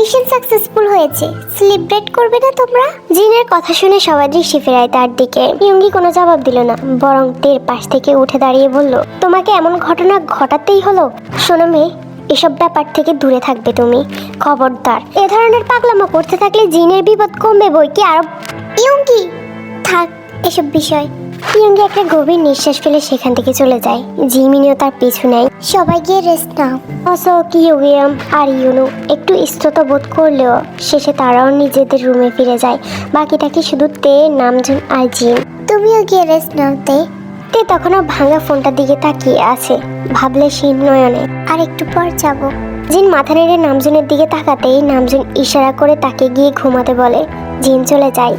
Mission successful হয়েছে, celebrate করবে না তোমরা? জিনের কথা শুনে সবাই দৃষ্টি ফেরায় তার দিকে। ইয়ঙ্গি কোনো জবাব দিল না, বরং তের পাশ থেকে উঠে দাঁড়িয়ে বলল, তোমাকে এমন ঘটনা ঘটাতেই হলো? শোনো মেয়ে, এসব ব্যাপার থেকে দূরে থাকবে তুমি, খবরদার। এ ধরনের পাগলামো করতে থাকলে জিনের বিপদ কমবে বই কি আরো। ইয়ঙ্গি থাক এসব বিষয়। ইয়ঙ্গি একটা গভীর নিঃশ্বাস ফেলে সেখান থেকে চলে যায়। জিমিনিও তার পিছু নেয়। সবাই গিয়ে রেস্ট নাও। অসো কিউগিয়াম আর ইউনু একটু স্থিত বোধ করলেও শেষে তারাও নিজেদের রুমে ফিরে যায়। বাকিটাকে শুধু তে, নামজুন আর জিন। তুমিও গিয়ে রেস্ট নাও তে। তে তখনও ভাঙা ফোনটার দিকে তাকিয়ে আছে, ভাবলে শীন নয়নে। আর একটু পর যাবো। জিন মাথা নেড়ে নামজুনের দিকে তাকাতেই নামজুন ইশারা করে তাকে গিয়ে ঘুমাতে বলে। জিন চলে যায়।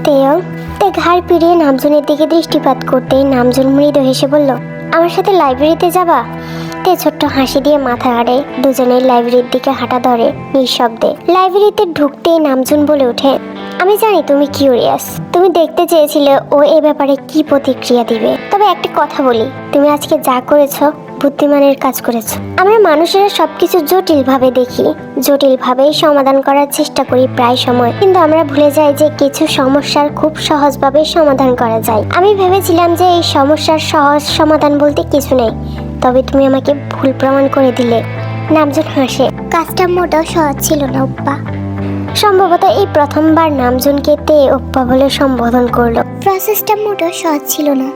তেও তে ঘাড় পিড়িয়ে নামজুনের দিকে দৃষ্টিপাত করতে নামজুন মৃদু হেসে বলল, আমার সাথে লাইব্রেরিতে যাবা? তে ছোট্ট হাসি দিয়ে মাথা নাড়ে। দুজনেই লাইব্রেরির দিকে হাঁটা ধরে নিঃশব্দে। লাইব্রেরিতে ঢুকতেই নামজুন বলে ওঠে, আমি জানি তুমি কিউরিয়াস, তুমি দেখতে চেয়েছিলে ও এ ব্যাপারে কি প্রতিক্রিয়া দিবে। তবে একটা কথা বলি, তুমি আজকে যা করেছো বুদ্ধিমানের কাজ করেছো। আমরা মানুষেরা সবকিছু জটিল ভাবে দেখি, জটিল ভাবেই সমাধান করার চেষ্টা করি প্রায় সময়, কিন্তু আমরা ভুলে যাই যে কিছু সমস্যার খুব সহজভাবে সমাধান করা যায়। আমি ভেবেছিলাম যে এই সমস্যার সহজ সমাধান বলতে কিছু নেই, তবে তুমি আমাকে ভুল প্রমাণ করে দিলে। নামজুন হাসে। কাজটা মোটেও সহজ ছিল না ওপ্পা। সম্ভবত এই প্রথমবার নামজুনকে তে ওপ্পা বলে সম্বোধন করলো। প্রসেসটা মোটেও সহজ ছিল না।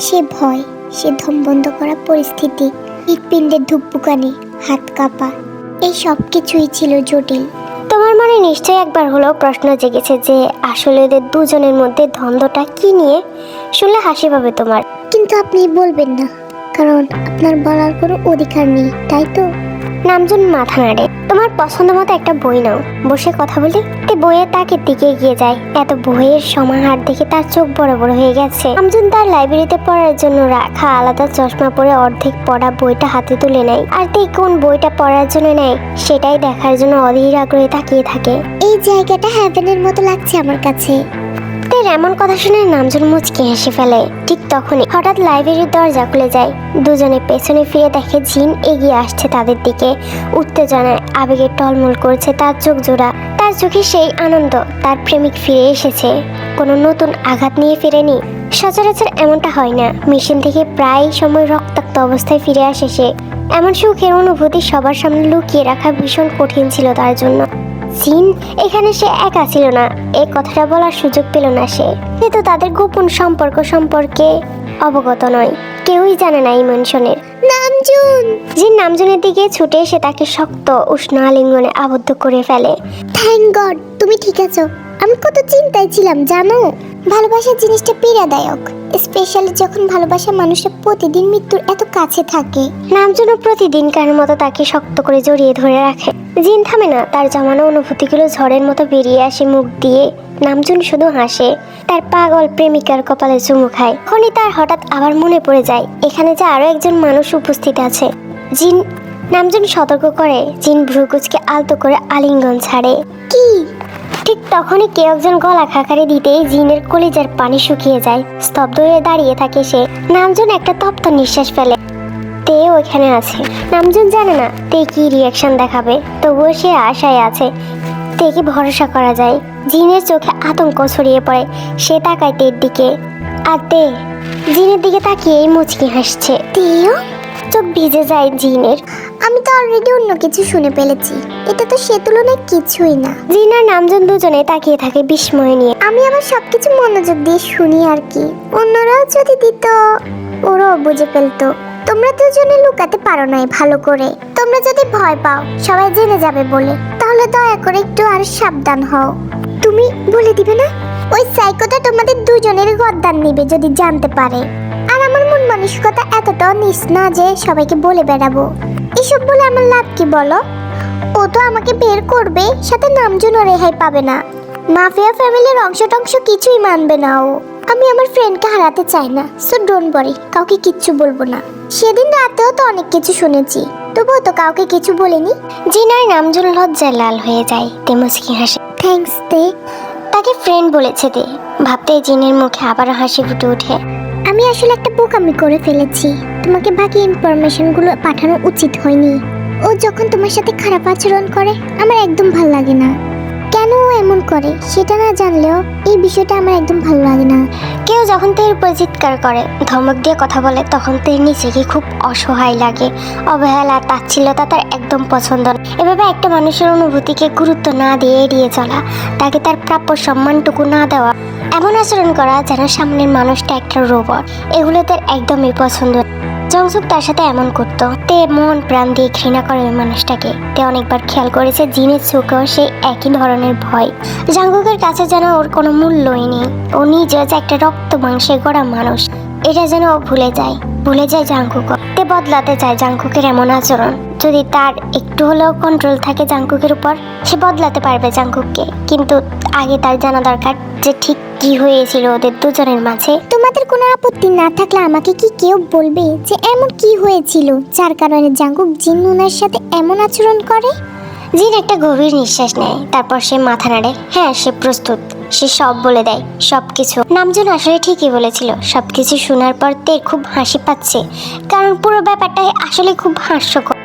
সে ভয়, সে দম বন্ধ করা পরিস্থিতি, হৃৎপিণ্ডের ধুকপুকানি, হাত কাঁপা, এই সব কিছুই ছিল জটিল। তোমার মনে নিশ্চয়ই একবার হলেও প্রশ্ন জেগেছে যে আসলে এদের দুজনের মধ্যে দ্বন্দ্বটা কি নিয়ে? শুনলে হাসি পাবে তোমার, কিন্তু আপনি বলবেন না, কারণ আপনার বলার কোনো অধিকার নেই, তাই তো? নামজুন মাথা নাড়ে। তোমার পছন্দ মতো একটা বই নাও, বসে কথা বলি। তে বইয়ের তাকের দিকে এগিয়ে যায়। এত বইয়ের সমাহার দেখে তার চোখ বড় বড় হয়ে গেছে। নামজুন তার লাইব্রেরিতে পড়ার জন্য রাখা আলাদা চশমা পরে অর্ধেক পড়া বইটা হাতে তুলে নেয়। আর তে কোন বইটা পড়ার জন্য নেয় সেটাই দেখার জন্য অধীর আগ্রহে তাকিয়ে থাকে। এই জায়গাটা হ্যাভেনের মতো লাগছে আমার কাছে। তের এমন কথা শুনে নামজুন মুচকি হেসে ফেলে। ঠিক তখনই হঠাৎ লাইব্রেরির দরজা খুলে যায়। দুজনে পেছনে ফিরে দেখে জিন এগিয়ে আসছে তাদের দিকে। উত্তেজনায় আবেগে টলমল করছে তার চোখ জোড়া। তার চোখে সেই আনন্দ, তার প্রেমিক ফিরে এসেছে, কোনো নতুন আঘাত নিয়ে ফিরেনি। সচরাচর এমনটা হয় না। মিশন থেকে প্রায় সময় রক্তাক্ত অবস্থায় ফিরে আসে সে। এমন সুখের অনুভূতি সবার সামনে লুকিয়ে রাখা ভীষণ কঠিন ছিল তার জন্য। জিন এখানে সে একা ছিল না, এই কথাটা বলার সুযোগ পেল না সে। কিন্তু তাদের গোপন সম্পর্ক সম্পর্কে অবগত নয়, কেউই জানে না এই মেনশনের। নামজুন! জিন নামজুনের দিকে ছুটে এসে তাকে শক্ত উষ্ণ আলিঙ্গনে আবদ্ধ করে ফেলে। থ্যাংক গড তুমি ঠিক আছো। আমি কত চিন্তায় ছিলাম জানো। ভালোবাসার জিনিসটা পীড়াদায়ক, স্পেশালি যখন ভালোবাসা মানুষের প্রতিদিন মৃত্যুর এত কাছে থাকে। নামজুনও প্রতিদিনকার মতো তাকে শক্ত করে জড়িয়ে ধরে রাখে। জিন থামে না, তার জমানো অনুভূতিগুলো ঝড়ের মতো বেরিয়ে আসে মুখ দিয়ে। নামজুন শুধু হাসে, তার পাগল প্রেমিকার কপালে চুমু খায়। খনি তার হঠাৎ আবার মনে পড়ে যায় এখানে যে আরো একজন মানুষ উপস্থিত আছে। জিন নামজুন সতর্ক করে। জিন ভ্রুকুচকে আলতো করে আলিঙ্গন ছাড়ে। কি? ঠিক তখনই কেউ একজন গলা খাকারি দিতেই জিনের কলিজার পানি শুকিয়ে যায়। স্তব্ধ হয়ে দাঁড়িয়ে থাকে সে। নামজুন একটা তপ্ত নিঃশ্বাস ফেলে। তে ওইখানে আছে। নামজুন জানে না তে কি রিয়াকশন দেখাবে, তবুও সে আশায় আছে। তেকে ভরসা করা যায়। জিনের চোখে আতঙ্ক ছড়িয়ে পড়ে। সে তাকায় তের দিকে, আর তে জিনের দিকে তাকিয়েই মুচকি হাসছে। তেও চোখ ভিজে যায় জিনের। আমি তো অলরেডি অন্য কিছু শুনে ফেলেছি, এটা তো সে তুলনায় কিছুই না। জিন আর নামজুন দুজনে তাকিয়ে থাকে বিস্ময় নিয়ে। আমি আবার সবকিছু মনোযোগ দিয়ে শুনি আর কি। অন্যরাও যদি দিত, ওরাও বুঝে ফেলতো। তোমরা দুজনে লুকাতে পারো নাই ভালো করে। তোমরা যদি ভয় পাও সবাই জেনে যাবে বলে, তাহলে দয়া করে একটু আর সাবধান হও। তুমি বলে দিবে না? ওই সাইকোটা তোমাদের দুজনের গদ্দান নিবে যদি জানতে পারে। আর আমার মন মানসিকতা এতটাও নিস না যে সবাইকে বলে বেড়াবো। এসব বলে আমার লাভ কি বলো? ও তো আমাকে বের করবে, সাথে নামজুনও রেহাই পাবে না। মাফিয়া ফ্যামিলির অংশ কিছুই মানবে না ও। আমি আমার ফ্রেন্ডকে হারাতে চাই না, সো ডোন্ট ওয়ারি, কাউকে কিচ্ছু বলবো না। সেদিন রাতেও তো অনেক কিছু শুনেছি, তবুও তো কাউকে কিছু বলিনি। জিনার নামজুন লজ্জায় লাল হয়ে যায়। তে মুচকি হাসে। থ্যাঙ্কস তে। তাকে ফ্রেন্ড বলেছে তে। ভাবতে জিনের মুখে আবারও হাসি ফুটে ওঠে। আমি আসলে একটা বোকামি করে ফেলেছি। তোমাকে বাকি ইনফরমেশনগুলো পাঠানো উচিত হয়নি। ও যখন তোমার সাথে খারাপ আচরণ করে আমার একদম ভালো লাগে না। কেন ও এমন করে সেটা না জানলেও এই বিষয়টা আমার একদম ভালো লাগে না। কেউ যখন তের উপর চিৎকার করে, ধমক দিয়ে কথা বলে, তখন তের নিজেকে খুব অসহায় লাগে। অবহেলা, তাচ্ছিল্যতা তার একদম পছন্দ না। এভাবে একটা মানুষের অনুভূতিকে গুরুত্ব না দিয়ে এড়িয়ে চলা, তাকে তার প্রাপ্য সম্মানটুকু না দেওয়া, এমন আচরণ করা যেন সামনের মানুষটা একটা রোবট, এগুলো তার একদমই পছন্দ না। জংসুক তার সাথে এমন করতো। তে মন প্রাণ দিয়ে ঘৃণা করে ওই মানুষটাকে। তে অনেকবার খেয়াল করেছে জিনের চোখেও সেই একই ধরনের ভয়। জাঙ্কুকের কাছে যেন ওর কোনো মূল্যই নেই। ও নিজে যে একটা রক্ত মাংসে গড়া মানুষ, এটা যেন ও ভুলে যায় জাঙ্কুক। তে বদলাতে চায় জাঙ্কুকের এমন আচরণ। যদি তার একটু হলেও কন্ট্রোল থাকে জাঙ্কুকের উপর, সে বদলাতে পারবে জাঙ্কুককে। কিন্তু আগে তার জানা দরকার যে ঠিক কি হয়েছিল ওদের দুজনের মাঝে। তোমাদের কোনো আপত্তি না থাকলে আমাকে কি কেউ বলবে যে এমন কি হয়েছিল যার কারণে জাঙ্কুক জিন নুনের সাথে এমন আচরণ করে? জিন একটা গভীর নিঃশ্বাস নেয়, তারপর সে মাথা নাড়ে। হ্যাঁ, সে প্রস্তুত। সে সব বলে দেয়, সবকিছু। নামজুন আসলে ঠিকই বলেছিল। সবকিছু শোনার পর তের খুব হাসি পাচ্ছে, কারণ পুরো ব্যাপারটা আসলে খুব হাস্যকর।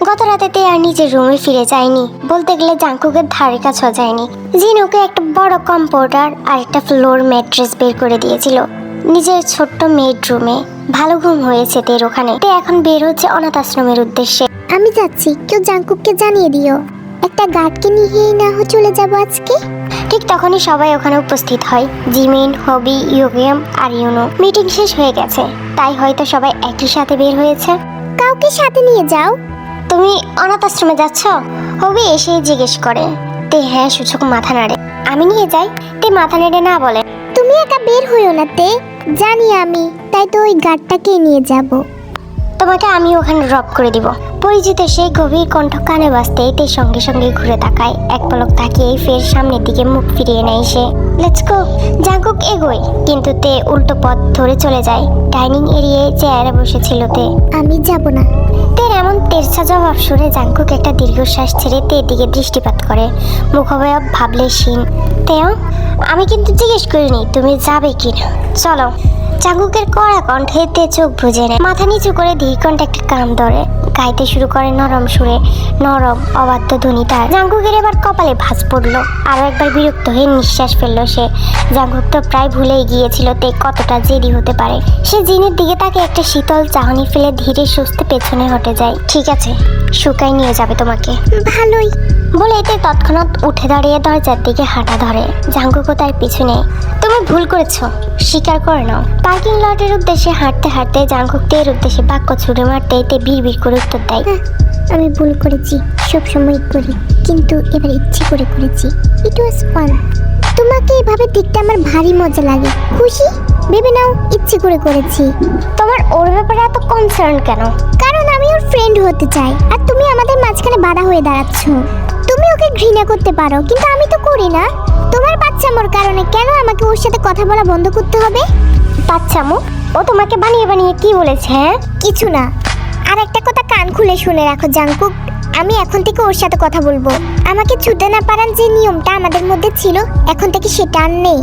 গত রাতে তে আর নিজের রুমে ফিরে যায়নি, বলতে গেলে জাঙ্কুকের ধারে কাছেও যায়নি। জিন ওকে একটা বড় কম্পিউটার আর একটা ফ্লোর ম্যাট্রেস বের করে দিয়েছিল নিজের ছোট্ট বেডরুমে। ভালো ঘুম হয়েছে তের ওখানে। তে এখন বের হচ্ছে অনাথ আশ্রমের উদ্দেশ্যে। আমি যাচ্ছি, কেউ জাঙ্কুককে জানিয়ে দিও। একটা গার্ডকে নিয়েই না চলে যাব আজকে। ঠিক তখনই সবাই ওখানে উপস্থিত হয়। জিমিন, হবি, ইউগিয়াম আর ইউনো। মিটিং শেষ হয়ে গেছে, তাই হয়তো সবাই একই সাথে বের হয়েছে। কাউকে সাথে নিয়ে যাও। তুমি অনাথ আশ্রমে যাচ্ছ? হবি এসে জিজ্ঞেস করে। তে হ্যাঁ সূচক মাথা নাড়ে। আমি নিয়ে যাই? তে মাথা নেড়ে না বলে। তুমি একা বের হইও না তে, জানি আমি, তাই তো ওই গার্ডটাকে নিয়ে যাব। তোমাকে আমি ওখানে ড্রপ করে দিব। পরিচিত সেই গভীর কণ্ঠ কানে বাজতেই তে সঙ্গে সঙ্গে ঘুরে তাকায়। এক পলক তাকিয়েই ফের সামনের দিকে মুখ ফিরিয়ে নেয় সে। Let's go. জাঙ্কুক এগোয়, কিন্তু তে উল্টো পথ ধরে চলে যায়। ডাইনিং এরিয়ায় চেয়ারে বসেছিল তে। আমি যাব না। তের এমন তেরছা জবাব শুনে জাঙ্কুক একটা দীর্ঘশ্বাস ছেড়ে তের দিকে দৃষ্টিপাত করে। মুখাবয়ব ভাবলে শিন। তেও, আমি কিন্তু জিজ্ঞেস করিনি তুমি যাবে কিনা। চলো। জাঙ্কুকের কড়া কণ্ঠে তে চোখ বুজে নেয়, মাথা নিচু করে ধীর কণ্ঠে একটা কান ধরে গাইতে শুরু করে নরম সুরে। নরম অবাধ্য ধ্বনি তার। জাঙ্কুকের এবার কপালে ভাঁজ পড়লো। আরো একবার বিরক্ত হয়ে নিঃশ্বাস ফেললো সে। জাঙ্কুক তো প্রায় ভুলেই গিয়েছিল তে কতটা জেদি হতে পারে। সে জিনের দিকে তাকে একটা শীতল চাহনি ফেলে ধীরে সুস্থে পেছনে হটে যায়। ঠিক আছে, শুকাই নিয়ে যাবে তোমাকে। ভালোই বলে এতে তৎক্ষণাৎ উঠে দাঁড়িয়ে দরজার দিকে হাঁটা ধরে। জাঙ্কুকও তার পিছনে। তুমি ভুল করেছো, স্বীকার করে নাও। পার্কিং লটের উদ্দেশ্যে হাঁটতে হাঁটতে জাঙ্কুক তের উদ্দেশ্যে বাক্য ছুড়ে মারতে তে বিড় করে উত্তর দেয়। আমি ভুল করেছি, সবসময় করি, কিন্তু এবার ইচ্ছে করে করেছি। ইট ওয়াজ ফান। তোমাকে এভাবে দেখতে আমার ভারী মজা লাগে। খুশি? ভেবে নাও ইচ্ছে করে করেছি। তোমার ওর ব্যাপারে এত কনসার্ন কেন? কারণ আমি ওর ফ্রেন্ড হতে চাই, আর তুমি আমাদের মাঝখানে বাধা হয়ে দাঁড়াচ্ছ। তুমি ওকে ঘৃণা করতে পারো, কিন্তু আমি তো করি না। তোমার বাচ্চামোর কারণে কেন আমাকে ওর সাথে কথা বলা বন্ধ করতে হবে? বাচ্চামো? ও তোমাকে বানিয়ে বানিয়ে কি বলেছে? হ্যাঁ, কিছু না। আর একটা কথা কান খুলে শুনে রাখো জাঙ্কুক, আমি এখন থেকে ওর সাথে কথা বলবো। আমাকে ছুটে না পারান যে নিয়মটা আমাদের মধ্যে ছিল, এখন থেকে সেটা আর নেই।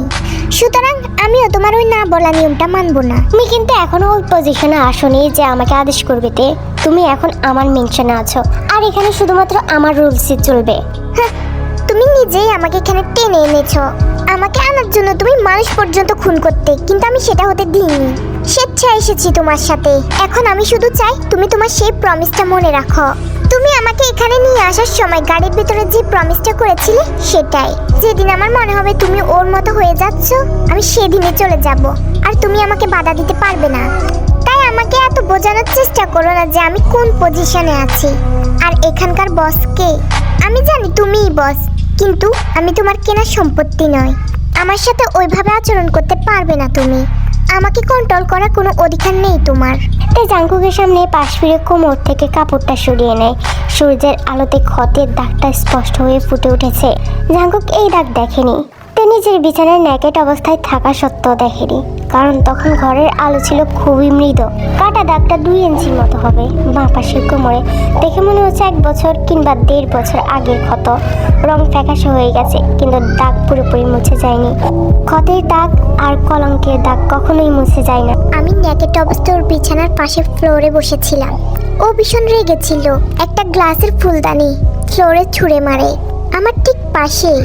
সুতরাং আমিও তোমার ওই না বলা নিয়মটা মানবো না। তুমি কিন্তু এখনো ওই পজিশনে আসোনি যে আমাকে আদেশ করবে তে। তুমি এখন আমার মেনশনে আছো, আর এখানে শুধুমাত্র আমার রুলসই চলবে। হ্যাঁ, তুমি নিজেই আমাকে এখানে টেনে এনেছো। আমাকে আনার জন্য তুমি মানুষ পর্যন্ত খুন করতে, কিন্তু আমি সেটা হতে দিইনি। স্বেচ্ছায় এসেছি তোমার সাথে। এখন আমি শুধু চাই তুমি তোমার সেই প্রমিসটা মনে রাখো। তুমি আমাকে এখানে নিয়ে আসার সময় গাড়ির ভিতরে যে প্রমিসটা করেছিলে সেটাই। যেদিন আমার মনে হবে তুমি ওর মতো হয়ে যাচ্ছ, আমি সেদিনই চলে যাব, আর তুমি আমাকে বাধা দিতে পারবে না। তাই আমাকে এত বোঝানোর চেষ্টা করো না যে আমি কোন পজিশনে আছি আর এখানকার বস কে। আমি জানি তুমিই বস, কিন্তু আমি তোমার কেনা সম্পত্তি নয়। আমার সাথে ওইভাবে আচরণ করতে পারবে না তুমি। আমাকে কন্ট্রোল করার কোনো অধিকার নেই তোমার। তাই জাঙ্কুকের সামনে পাশ ফিরে কোমর থেকে কাপড়টা সরিয়ে নেয়। সূর্যের আলোতে ক্ষতের দাগটা স্পষ্ট হয়ে ফুটে উঠেছে। জাঙ্কুক এই দাগ দেখেনি। তে নিজের বিছানায় ন্যাকেট অবস্থায় থাকা সত্ত্বেও দেখেনি, কারণ তখন ঘরের আলো ছিল খুবই মৃদু। কাটা দাগটা 2 ইঞ্চির মতো হবে বাঁ পাশের কোমরে। দেখে মনে হচ্ছে 1 বছর কিংবা 1.5 বছর আগের ক্ষত। রং ফ্যাকাশে হয়ে গেছে, কিন্তু দাগ পুরোপুরি মুছে যায়নি। ক্ষতের দাগ আর কলঙ্কের দাগ কখনোই মুছে যায় না। আমি ন্যাকেট অবস্থায় ওর বিছানার পাশে ফ্লোরে বসেছিলাম। ও ভীষণ রেগেছিল, একটা গ্লাসের ফুলদানি ফ্লোরে ছুঁড়ে মারে। আমার ঠিক পাশেই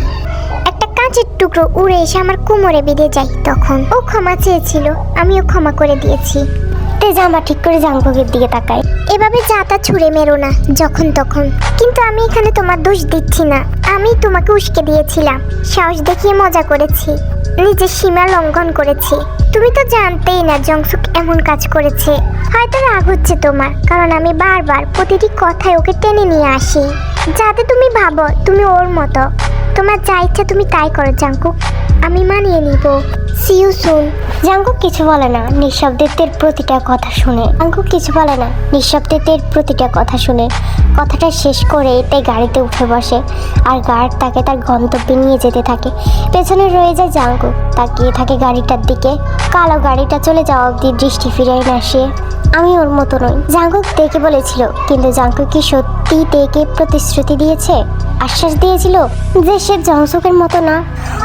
একটা কাঁচের টুকরো উড়ে এসে আমার কোমরে বেঁধে যায়। তখন ও ক্ষমা চেয়েছিল, আমিও ক্ষমা করে দিয়েছি। তে জামা ঠিক করে জাঙ্কুকের দিকে তাকায়। এভাবে যাতা ছুঁড়ে মেরো না যখন তখন। কিন্তু আমি এখানে তোমার দোষ দিচ্ছি না, আমি তোমাকে উস্কে দিয়েছিলাম, সাহস দেখিয়ে মজা করেছি, নিজের সীমা লঙ্ঘন করেছি। তুমি তো জানতেই না জংসুক এমন কাজ করেছে। হয়তো রাগ হচ্ছে তোমার, কারণ আমি বারবার প্রতিটি কথায় ওকে টেনে নিয়ে আসি, যাতে তুমি ভাবো তুমি ওর মতো। তোমার যা ইচ্ছা তুমি তাই করো জাঙ্কুক, আমি মানিয়ে নিব। C you soon. জাঙ্কুক কিছু বলে না, নিঃশব্দে তের প্রতিটা কথা শুনে। জাঙ্কুক কিছু বলে না, নিঃশব্দে তের প্রতিটা কথা শুনে। কথাটা শেষ করে তে গাড়িতে উঠে বসে, আর গার্ড তাকে তার গন্তব্যে নিয়ে যেতে থাকে। পেছনে রয়ে যায় জাঙ্কুক, তাকিয়ে থাকে গাড়িটার দিকে। কালো গাড়িটা চলে যাওয়া অবধি দৃষ্টি ফিরায় না সে। আমি ওর মতো নই, জাঙ্কুক তেকে বলেছিল। কিন্তু জাঙ্কুক কি সত্যি তেকে প্রতিশ্রুতি দিয়েছে, আশ্বাস দিয়েছিল যে সে জংসুকের মতো না?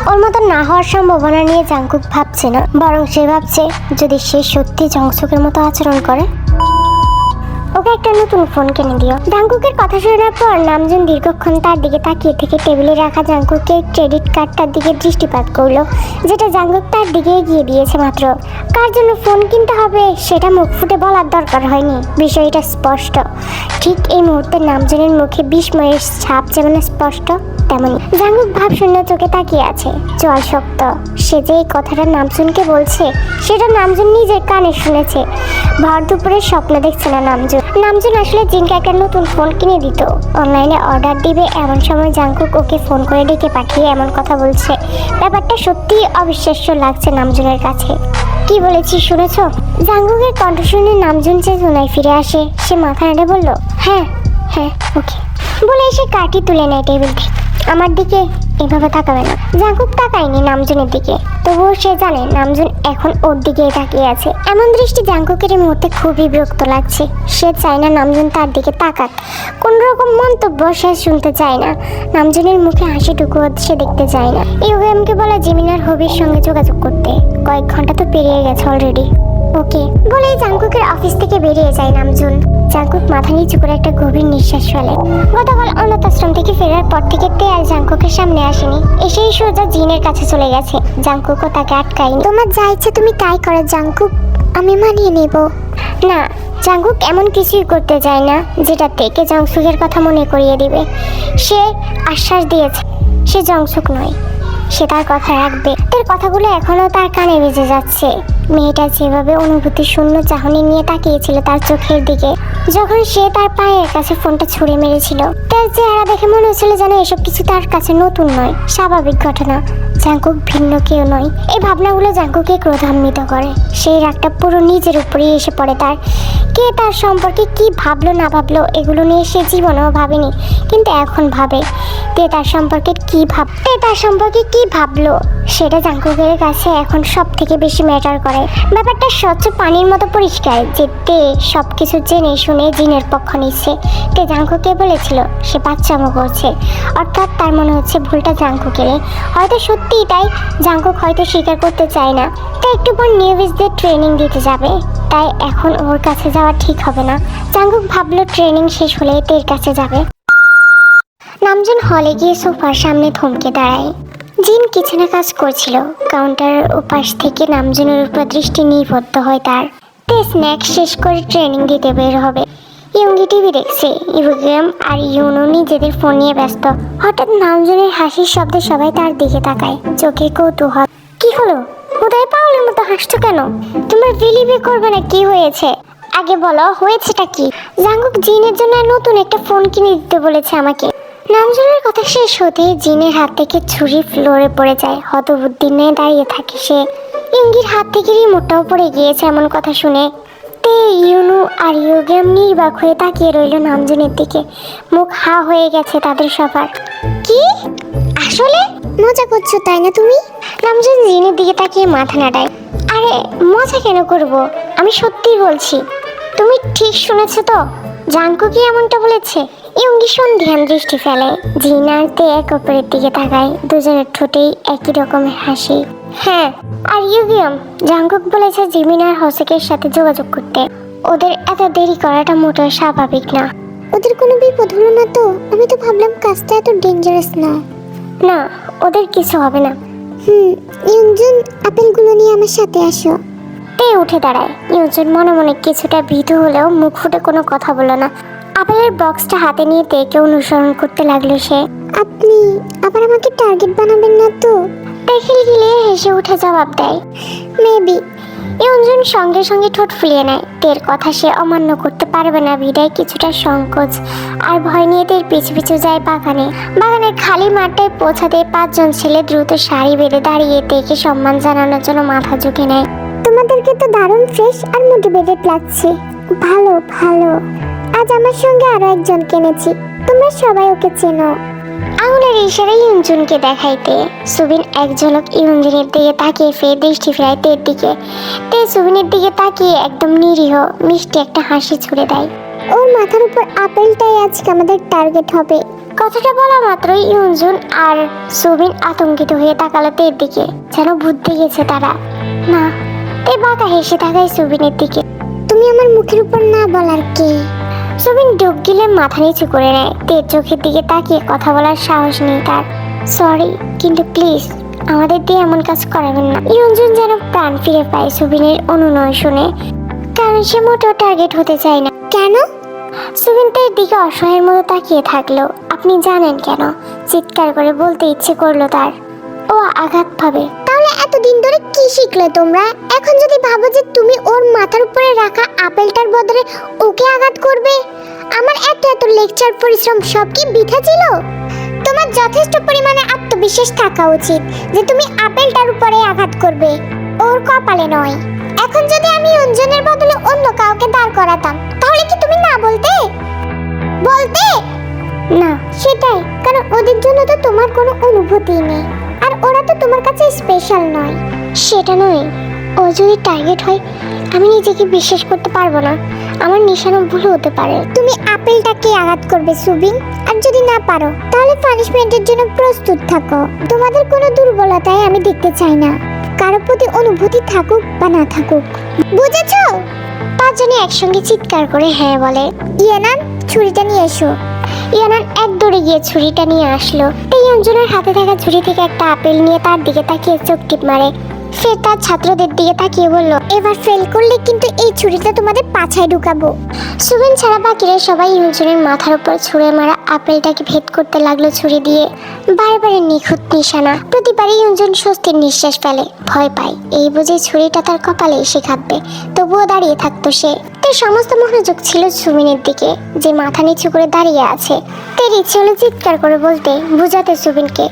ওর মতো না হওয়ার সম্ভাবনা নিয়ে জাঙ্কুক ভাবছে না, বরং সে ভাবছে যদি সে সত্যি জংসুকের মতো আচরণ করে। ওকে একটা নতুন ফোন কিনে দিও। জাঙ্কুকের কথা শোনার পর নামজুন দীর্ঘক্ষণ তার দিকে তাকিয়ে থেকে টেবিলে রাখা জাঙ্কুকের ক্রেডিট কার্ডটার দিকে দৃষ্টিপাত করলো, যেটা জাঙ্কুক তার দিকে এগিয়ে দিয়েছে মাত্র। কার জন্য ফোন কিনতে হবে সেটা মুখ ফুটে বলার দরকার হয়নি, বিষয়টা স্পষ্ট। ঠিক এই মুহূর্তে নামজুনের মুখে বিস্ময়ের ছাপ যেমন স্পষ্ট, তেমনি জাঙ্কুক ভাবশূন্য চোখে তাকিয়ে আছে, চোয়াল শক্ত। সে যে এই কথাটা নামজুনকে বলছে সেটা নামজুন নিজের কানে শুনেছে। ভর দুপুরের স্বপ্ন দেখছে না নামজুন আসলে জিনকে একটা নতুন ফোন কিনে দিত, অনলাইনে অর্ডার দিবে এমন সময় জাঙ্কুক ওকে ফোন করে ডেকে পাঠিয়ে এমন কথা বলছে। ব্যাপারটা সত্যিই অবিশ্বাস্য লাগছে নামজুনের কাছে। কি বলেছি শুনেছো? জাঙ্কুকের কণ্ঠ শুনে নামজুন চেতনায় ফিরে আসে। সে মাথা নেড়ে বলল, হ্যাঁ হ্যাঁ ওকে বলে এসে কাঠি তুলে নেয় টেবিল থেকে। আমার দিকে এভাবে তাকাবে না। জাঙ্কুক তাকায়নি নামজুনের দিকে, তবুও সে জানে নামজুন এখন ওর দিকে তাকিয়ে আছে। এমন দৃষ্টি জাঙ্কুকের এই মুহূর্তে খুবই বিরক্ত লাগছে। সে চায় না নামজুন তার দিকে তাকাক, কোন রকম মন্তব্য সে শুনতে চায় না। নামজুনের মুখে হাসিটুকু সে দেখতে চায় না। ইউএমকে বলা জিমিনার হবির সঙ্গে যোগাযোগ করতে। কয়েক ঘন্টা তো পেরিয়ে গেছে অলরেডি। ওকে বলেই জাঙ্কুকের অফিস থেকে বেরিয়ে যায় নামজুন। জাঙ্কুক মাথা নিচু করে একটা গভীর নিঃশ্বাস ফেলে। গতকাল অনাথ আশ্রম থেকে ফেরার পর থেকে তে আর জাঙ্কুকের সামনে আসেনি, এসেই সোজা জিনের কাছে চলে গেছে। জাঙ্কুকও তাকে আটকায়নি। তোমার যা ইচ্ছে তুমি তাই করো জাঙ্কুক, আমি মানিয়ে নেব। না, জাঙ্কুক এমন কিছুই করতে চায় না যেটা তেকে জংসুকের কথা মনে করিয়ে দিবে। সে আশ্বাস দিয়েছে সে জংসুক নয়, সে তার কথা রাখবে। তার কথাগুলো এখনো তার কানে বেজে যাচ্ছে। মেয়েটা যেভাবে অনুভূতি শূন্য চাহনি নিয়ে তাকিয়েছিল তার চোখের দিকে যখন সে তার পায়ের কাছে ফোনটা ছুঁড়ে মেরেছিল। তার চেহারা দেখে মনে হচ্ছিল যেন এসব কিছু তার কাছে নতুন নয়, স্বাভাবিক ঘটনা। জাঙ্কুক ভিন্ন কেউ নয়। এই ভাবনাগুলো জাঙ্কুকে ক্রোধান্বিত করে। সেই রাগটা পুরো নিজের উপরেই এসে পড়ে তার। কে তার সম্পর্কে কি ভাবলো না ভাবলো এগুলো নিয়ে সে জীবনেও ভাবেনি, কিন্তু এখন ভাবে। তে তার সম্পর্কে কি ভাবলো সেটা জাঙ্কুকের কাছে এখন সব থেকে বেশি ম্যাটার করে। ব্যাপারটা স্বচ্ছ পানির মতো পরিষ্কার যে তে সবকিছু জেনে শুনে জিনের পক্ষ নিচ্ছে। তে জাঙ্কুকে বলেছিল সে বাচ্চামো করছে, অর্থাৎ তার মনে হচ্ছে ভুলটা জাঙ্কুকের। হয়তো সত্যিই তাই, জাঙ্কুক হয়তো স্বীকার করতে চায় না। তাই একটু পর নিউজদের ট্রেনিং দিতে যাবে, তাই এখন ওর কাছে যাওয়া ঠিক হবে না। জাঙ্কুক ভাবলো ট্রেনিং শেষ হলে তের কাছে যাবে। নামজুন হলে গিয়ে সোফার সামনে থমকে দাঁড়ায়। জিন কিচেনে কাজ করছিল। কাউন্টারের ওপাশ থেকে নামজুনের উপর দৃষ্টি নিবদ্ধ হয় তার। তে স্ন্যাক শেষ করে ট্রেনিং দিতে বের হবে। ইয়ঙ্গি টিভি দেখছে, ইউগেম আর ইউনো নিজেদের ফোন নিয়ে ব্যস্ত। হঠাৎ নামজুনের হাসির শব্দে সবাই তার দিকে তাকায়, চোখে কৌতূহল। কি হলো? উদয় পাগলের মতো হাসছো কেন? তোমরা বিলিভই করবে না কি হয়েছে। আগে বলো হয়েছেটা কি? জাঙ্কুক জিনের জন্য নতুন একটা ফোন কিনে দিতে বলেছে আমাকে। নামজুনের কথা শেষ হতেই জিনের হাত থেকে ছুরি ফ্লোরে পড়ে যায়। হতবুদ্ধি নিয়ে দাঁড়িয়ে থাকে সে। ইয়ঙ্গির হাত থেকে রিমোটটাও পড়ে গিয়েছে এমন কথা শুনে। তে ইউনু আর ইউগেম নির্বাক হয়ে তাকিয়ে রইল নামজুনের দিকে। মুখ হা হয়ে গেছে তাদের সবার। কি আসলে মজা করছো তাই না তুমি? নামজুন জিনের দিকে তাকিয়ে মাথা নাড়ায়। আরে মজা কেন করব, আমি সত্যিই বলছি। তুমি ঠিক শুনেছো তো, জাঙ্কুকই এমনটা বলেছে। ইয়ঙ্গি সন্ধিহান দৃষ্টি ফেলে। জিন আর তে এক অপরের দিকে তাকায়, দুজনের ঠোঁটেই একই রকমের হাসি। হ্যাঁ, আর ইউগিয়াম জাঙ্কুক বলেছে জিমিন আর হোসেকের সাথে যোগাযোগ করতে। ওদের এত দেরি করাটা মোটেও স্বাভাবিক না। ওদের কোনো বিপদ হলো না তো? আমি তো ভাবলাম কাজটা এত ডেঞ্জারাস না। না, ওদের কিছু হবে না। ইউনজুন, আপেলগুলো নিয়ে আমার সাথে আসো। তে উঠে দাঁড়ায়। ইউনজুন মনে মনে কিছুটা ভীতু হলেও মুখ ফুটে কোনো কথা বলল না। আপেলের বক্সটা হাতে নিয়ে তেকে অনুসরণ করতে লাগলো সে। আপনি আবার আমাকে টার্গেট বানাবেন না তো? তে খিলখিলিয়ে হেসে উঠে জবাব দেয়, মেবি। ইউনজুন সঙ্গে সঙ্গে ঠোঁট ফুলিয়ে নেয়। তের কথা সে অমান্য করতে পারবে না বিদায় কিছুটা সংকোচ আর ভয় নিয়ে তের পিছু পিছু যায় বাগানে। বাগানের খালি মাঠটায় পৌঁছাতে 5 জন ছেলে দ্রুত সারি বেঁধে দাঁড়িয়ে তেকে সম্মান জানানোর জন্য মাথা ঝুঁকে নেয়। তোমাদেরকে তো দারুণ ফ্রেশ আর মোটিভেটেড লাগছে। ভালো ভালো। আজ আমার সঙ্গে আরো একজন কিনেছি, তোমরা সবাই ওকে চেনো। আঙুলের ইশারায় ইউনজুনকে দেখাইতে সুবিন এক ঝলক ইউনজুনের দিকে তাকিয়ে ফের দৃষ্টি ফেরায় তের দিকে। তে সুবিনের দিকে তাকিয়ে একদম নিরীহ মিষ্টি একটা হাসি ছুড়ে দেয়। ওর মাথার উপর আপেলটাই আজকে আমাদের টার্গেট হবে। কথাটা বলা মাত্রই ইউনজুন আর সুবিন আতঙ্কিত হয়ে তাকালো তের দিকে, যেন বুদ্ধি গেছে তারা। না, তে বাঁকা হেসে তাকায় সুবিনের দিকে। তুমি আমার মুখের উপর না বলার কে? সুবিন ডুব গিলে মাথা নিচু করে নেয়। তের চোখের দিকে তাকিয়ে কথা বলার সাহস নেই তার। সরি, কিন্তু প্লিজ আমাদের দিয়ে এমন কাজ করাবেন না। ইউনজুন যেন প্রাণ ফিরে পায় সুবিনের অনুনয় শুনে, কারণ সে মোটেও টার্গেট হতে চায় না। কেন? সুবিন তের দিকে অসহায়ের মতো তাকিয়ে থাকলো। আপনি জানেন কেন? চিৎকার করে বলতে ইচ্ছে করলো তার। ও আঘাত পাবে। তাহলে এতদিন ধরে কি শিখলে তোমরা? এখন যদি ভাবো যে তুমি ওর মাথার উপরে রাখা আপেলটার বদলে ওকে আঘাত করবে, আমার এত এত লেকচার পরিশ্রম সব কি বৃথা ছিল? তোমার যথেষ্ট পরিমাণে আত্মবিশ্বাস থাকা উচিত যে তুমি আপেলটার উপরে আঘাত করবে, ওর কপালে নয়। এখন যদি আমি অঞ্জনের বদলে অন্য কাউকে দাঁড় করাতাম, তাহলে কি তুমি না বলতে? বলতে না, সেটাই, কারণ ওদের জন্য তো তোমার কোনো অনুভূতি নেই, আর ওরা তো তোমার কাছে স্পেশাল নয়। সেটা নয়। ও যদি টার্গেট হয় আমি নিজেকে বিশ্বাস করতে পারবো না। আমার নিশানা ভুল হতে পারে। তুমি আপেলটাকে আঘাত করবে সুবিন, আর যদি না পারো তাহলে পানিশমেন্টের জন্য প্রস্তুত থাকো। তোমাদের কোনো দুর্বলতাই আমি দেখতে চাই না, কারো প্রতি অনুভূতি থাকুক বা না থাকুক। বুঝেছো? 5 জনে একসঙ্গে চিৎকার করে হ্যাঁ বলে। ইয়ানান, ছুরিটা নিয়ে এসো। ইয়ানান এক দৌড়ে গিয়ে ছুরিটা নিয়ে আসলো। এই অঞ্জনের হাতে থাকা ছুরি থেকে একটা আপেল নিয়ে তার দিকে তাকিয়ে চোখ টিপ মারে। ফের তার ছাত্রদের দিকে তাকিয়ে বলল, এবার ফেল করলে কিন্তু এই ছুরিটা তোমাদের পাছায় ঢুকাবো। সুবিন ছাড়া বাকিরা সবাই ইউজনের মাথার উপর ছুঁড়ে মারা আপেলটাকে ভেদ করতে লাগলো ছুরি দিয়ে। বারে বারে নিখুঁত নিশানা। প্রতিবারই ইউজন স্বস্তির নিঃশ্বাস ফেলে, ভয় পায় এই বুঝে ছুরিটা তার কপালে এসে খাটবে। তবুও দাঁড়িয়ে থাকতো সে। তার সমস্ত মনোযোগ ছিল সুবিনের দিকে, যে মাথা নিচু করে দাঁড়িয়ে আছে। তার ইচ্ছে হলো চিৎকার করে বলতে, বুঝাতে সুবিনকে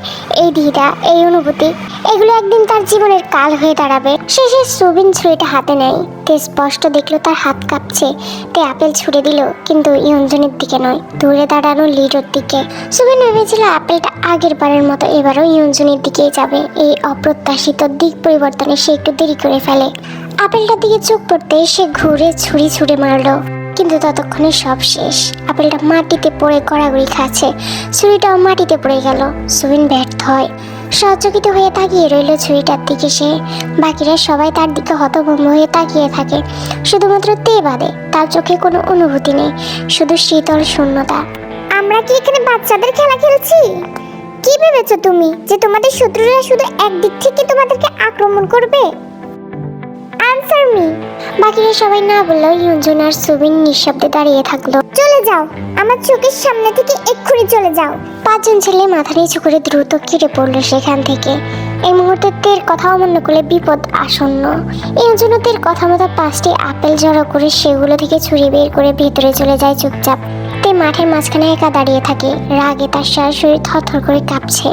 এই দ্বিধা, এই অনুভূতি, এগুলো একদিন তার জীবনের কাল হয়ে দাঁড়াবে। শেষে সুবিন ছুরিটা হাতে নেয়। তে স্পষ্ট দেখলো তার হাত কাঁপছে। তে আপেল ছুড়ে দিল, কিন্তু ইয়ঞ্জনের দিকে নয়, দূরে দাঁড়ানো লিডোর দিকে। সুবিন ভেবেছিল আপেলটা আগের বারের মতো এবারও ইয়ঞ্জনের দিকেই যাবে। এই অপ্রত্যাশিত দিক পরিবর্তনে সে একটু দেরি করে ফেলে। আপেলটার দিকে চোখ পড়তে সে ঘুরে ছুরি ছুঁড়ে মারলো, কিন্তু ততক্ষণে সব শেষ। আপেলটা মাটিতে পড়ে গড়াগড়ি খাচ্ছে। ছুরিটাও মাটিতে পড়ে গেল। সুবিন ব্যর্থ হয়। সচকিত হয়ে তাকিয়ে রইল ছুরিটার দিকে সে। বাকিরা সবাই তার দিকে হতভম্ব হয়ে তাকিয়ে থাকে। শুধুমাত্র তে বাদে, তার চোখে কোনো অনুভূতি নেই, শুধু শীতল শূন্যতা। আমরা কি এখানে বাচ্চাদের খেলা খেলছি? কি ভেবেছো তুমি যে তোমাদের শত্রুরা শুধু একদিক থেকে তোমাদেরকে আক্রমণ করবে? Answer me. বাকিরা সবাই না বললেও ইউজন আর সুবিন নিঃশব্দে দাঁড়িয়ে থাকলো। চলে যাও, আমার চোখের সামনে থেকে এক্ষুনি চলে যাও। 5 জন ছেলে মাথা নিচু করে দ্রুত কেটে পড়লো সেখান থেকে। এই মুহূর্তে তের কথা অমান্য করলে বিপদ আসন্ন। এই জন্য তের কথা মতো 5টি আপেল জড়ো করে সেগুলো থেকে ছুরি বের করে ভেতরে চলে যায় চুপচাপ। তে মাঠের মাঝখানে একা দাঁড়িয়ে থাকে। রাগে তার সারা শরীর থরথর করে কাঁপছে।